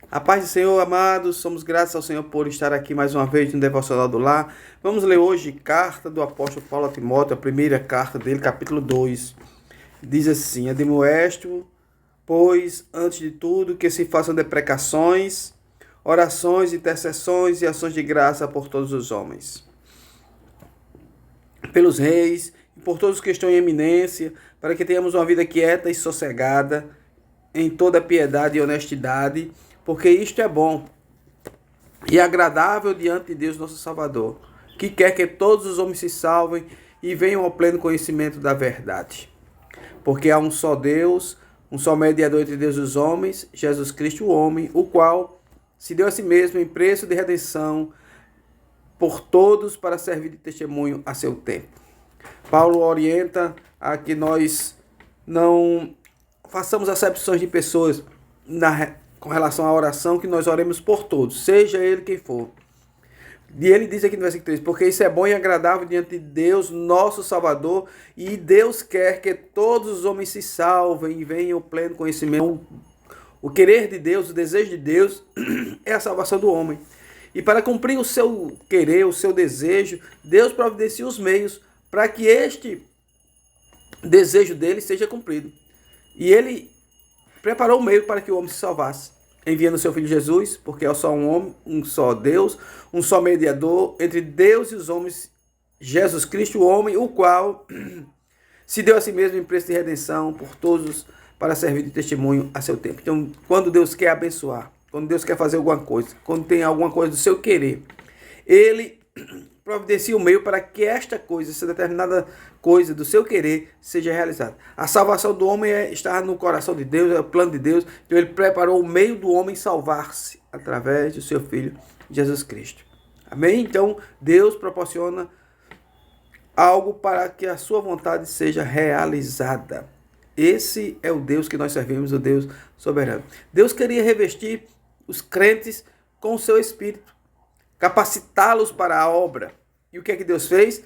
A paz do Senhor, amados, somos gratos ao Senhor por estar aqui mais uma vez no Devocional do Lar. Vamos ler hoje carta do apóstolo Paulo a Timóteo, a primeira carta dele, capítulo 2. Diz assim: admoesto, pois, antes de tudo, que se façam deprecações, orações, intercessões e ações de graça por todos os homens, pelos reis e por todos os que estão em eminência, para que tenhamos uma vida quieta e sossegada, em toda piedade e honestidade, porque isto é bom e agradável diante de Deus nosso Salvador, que quer que todos os homens se salvem e venham ao pleno conhecimento da verdade. Porque há um só Deus, um só mediador entre Deus e os homens, Jesus Cristo o homem, o qual se deu a si mesmo em preço de redenção por todos para servir de testemunho a seu tempo. Paulo orienta a que nós não façamos acepções de pessoas com relação à oração, que nós oremos por todos, seja ele quem for. E ele diz aqui no versículo 3, porque isso é bom e agradável diante de Deus, nosso Salvador, e Deus quer que todos os homens se salvem e venham ao pleno conhecimento. O querer de Deus, o desejo de Deus é a salvação do homem. E para cumprir o seu querer, o seu desejo, Deus providencia os meios para que este desejo dele seja cumprido. E ele preparou o meio para que o homem se salvasse, enviando o seu Filho Jesus, porque é só um homem, um só Deus, um só mediador entre Deus e os homens, Jesus Cristo, o homem, o qual se deu a si mesmo em preço de redenção por todos para servir de testemunho a seu tempo. Então, quando Deus quer abençoar, quando Deus quer fazer alguma coisa, quando tem alguma coisa do seu querer, Ele providencia o meio para que esta coisa, essa determinada coisa do seu querer, seja realizada. A salvação do homem está no coração de Deus, é o plano de Deus. Então ele preparou o meio do homem salvar-se através do seu Filho Jesus Cristo. Amém? Então Deus proporciona algo para que a sua vontade seja realizada. Esse é o Deus que nós servimos, o Deus soberano. Deus queria revestir os crentes com o seu Espírito, capacitá-los para a obra. E o que é que Deus fez?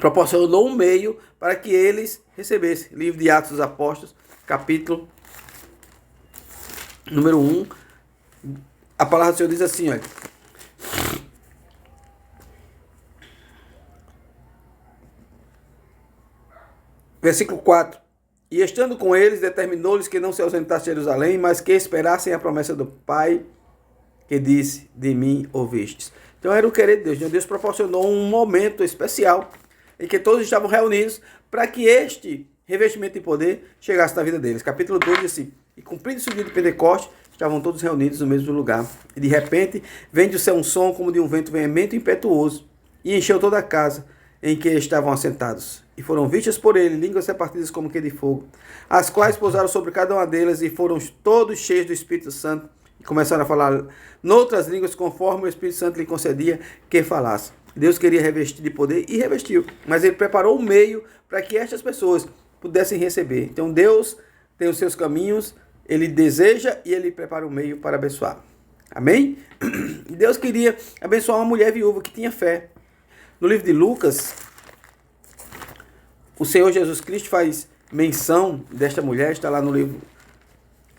Proporcionou um meio para que eles recebessem. Livro de Atos dos Apóstolos, capítulo número 1. A palavra do Senhor diz assim, olha. Versículo 4. E estando com eles, determinou-lhes que não se ausentassem de Jerusalém, mas que esperassem a promessa do Pai, que disse, de mim ouvistes. Então era o querer de Deus. Deus proporcionou um momento especial em que todos estavam reunidos para que este revestimento de poder chegasse na vida deles. Capítulo 2 diz assim: e cumprido-se o dia de Pentecostes, estavam todos reunidos no mesmo lugar. E de repente vem do céu um som como de um vento veemente e impetuoso, e encheu toda a casa em que estavam assentados. E foram vistas por ele línguas repartidas como que de fogo, as quais pousaram sobre cada uma delas, e foram todos cheios do Espírito Santo, e começaram a falar noutras línguas, conforme o Espírito Santo lhe concedia que falasse. Deus queria revestir de poder e revestiu, mas ele preparou o meio para que estas pessoas pudessem receber. Então Deus tem os seus caminhos, ele deseja e ele prepara o meio para abençoar. Amém? Deus queria abençoar uma mulher viúva que tinha fé. No livro de Lucas, o Senhor Jesus Cristo faz menção desta mulher, está lá no livro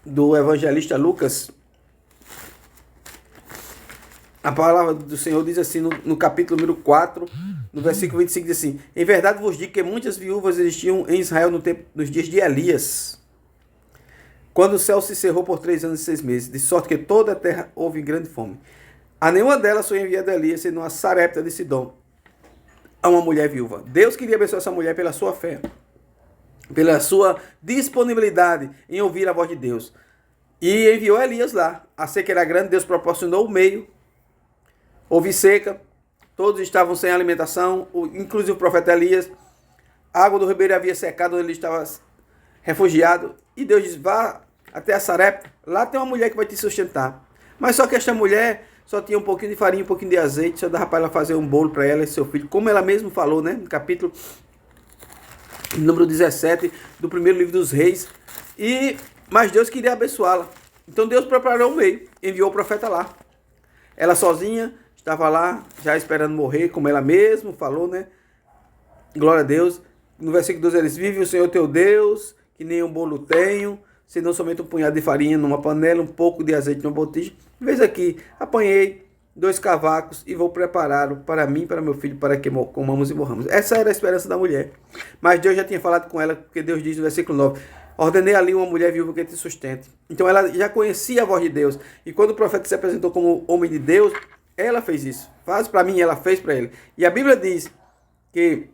do evangelista Lucas. A palavra do Senhor diz assim, no capítulo número 4, no versículo 25, diz assim: em verdade vos digo que muitas viúvas existiam em Israel nos dias de Elias, quando o céu se cerrou por 3 anos e 6 meses, de sorte que toda a terra houve grande fome. A nenhuma delas foi enviada a Elias, senão a Sarepta de Sidom, a uma mulher viúva. Deus queria abençoar essa mulher pela sua fé, pela sua disponibilidade em ouvir a voz de Deus. E enviou Elias lá. A seca era grande, Deus proporcionou o meio. Houve seca, todos estavam sem alimentação, inclusive o profeta Elias. A água do ribeiro havia secado onde ele estava refugiado. E Deus diz: vá até a Sarepta, lá tem uma mulher que vai te sustentar. Mas só que esta mulher só tinha um pouquinho de farinha, um pouquinho de azeite, só dava para ela fazer um bolo para ela e seu filho, como ela mesma falou, né? No capítulo número 17 do primeiro livro dos Reis. Mas Deus queria abençoá-la. Então Deus preparou o meio, enviou o profeta lá. Ela sozinha estava lá, já esperando morrer, como ela mesma falou, né? Glória a Deus. No versículo 12 eles: vive o Senhor teu Deus, que nem um bolo tenho, senão somente um punhado de farinha numa panela, um pouco de azeite numa botija. Veja aqui, apanhei 2 cavacos e vou prepará-lo para mim, para meu filho, para que comamos e morramos. Essa era a esperança da mulher. Mas Deus já tinha falado com ela, porque Deus diz no versículo 9, ordenei ali uma mulher viúva que te sustente. Então ela já conhecia a voz de Deus. E quando o profeta se apresentou como homem de Deus, ela fez isso. Faz para mim, ela fez para ele. E a Bíblia diz que,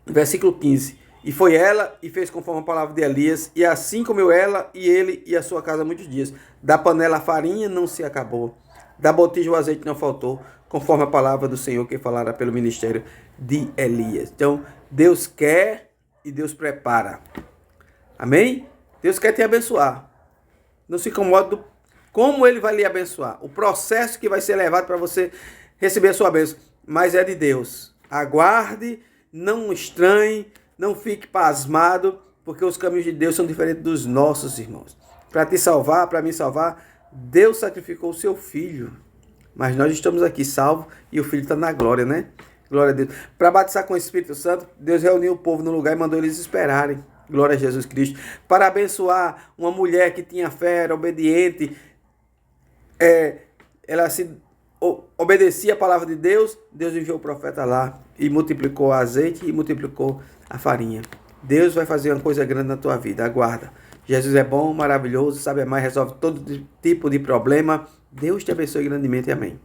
versículo 15, e foi ela e fez conforme a palavra de Elias, e assim comeu ela e ele e a sua casa muitos dias. Da panela a farinha não se acabou, da botija o azeite não faltou, conforme a palavra do Senhor que falara pelo ministério de Elias. Então, Deus quer e Deus prepara. Amém? Deus quer te abençoar. Não se incomode como Ele vai lhe abençoar. O processo que vai ser levado para você receber a sua bênção. Mas é de Deus. Aguarde, não estranhe, não fique pasmado, porque os caminhos de Deus são diferentes dos nossos, irmãos. Para te salvar, para me salvar, Deus sacrificou o seu filho. Mas nós estamos aqui salvos e o filho está na glória, né? Glória a Deus. Para batizar com o Espírito Santo, Deus reuniu o povo no lugar e mandou eles esperarem. Glória a Jesus Cristo. Para abençoar uma mulher que tinha fé, era obediente, ela se obedecia a palavra de Deus, Deus enviou o profeta lá e multiplicou o azeite e multiplicou a farinha. Deus vai fazer uma coisa grande na tua vida, aguarda. Jesus é bom, maravilhoso, sabe mais, resolve todo tipo de problema. Deus te abençoe grandemente, amém.